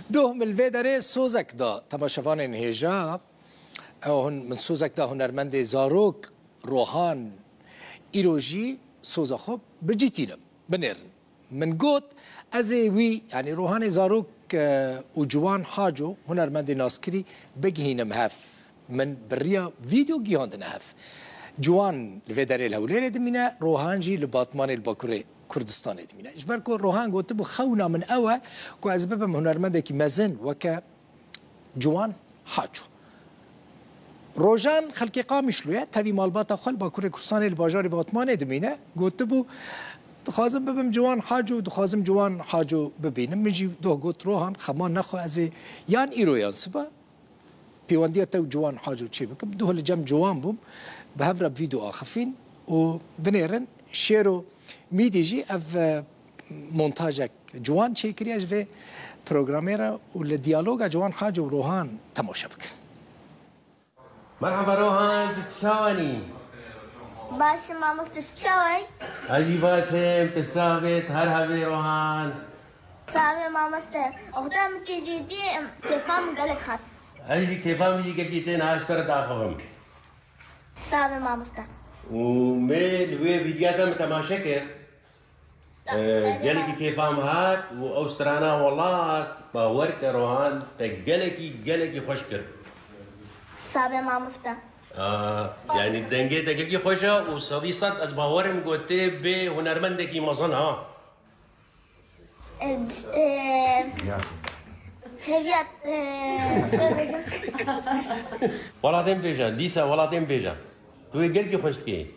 دوهم الفيدري سوزك دا تماشافان هجا او من سوزك دا هنرمند زاروك روحان ایروژی سوزا خوب بجیتینم بنرن من گوت از وی یعنی روحان زاروک و جوان حاجو هنرمند ناسکری بگهینم هف من بریا ویدیو گیاندن هف جوان لفدر الهولير دمينا روحان جي لباطمان الباكوري كردستان دمينا اجبر كو روحان قلت بو خونا من اوا كو اسباب من هنرمندك مزن وكا جوان حاجو روجان خلقي قامي شلوية تبي مالباتا خل باكوري كردستان الباجاري باطمان دمينا قلت بو دخازم ببم جوان حاجو دخازم جوان حاجو ببينم مجي دو قلت روحان خمان نخو ازي يان ايرو يان سبا بيواندية تو جوان حاجو تشي بكم دوه لجم جوان بوم بهبرب فيديو آخفين وبنيرن شيرو ميديجي اف مونتاجك جوان شي كرياج في بروغراميرا والديالوغا جوان حاجة وروحان تماشا بك مرحبا روحان تتشاوني باشه ماما تتشاوي اجي باشم تسابت هر هبي روحان سامي ماما اختام كجدي تفهم قالك هات اجي كيفام يجي قبيتين عاشتر داخلهم سامي ماما وميل وي فيديوهات متماشكر قالك كيفام هات واوسترانا والله باورك روحان قالك خوشكر سامي ماما يعني الدنجي تقلقي خوشة وصديصات از باورم قوتي بي هنرمندك مظن ها هي والله دين بيجا ليسا والله دين بيجا تو قلقي خوشتكي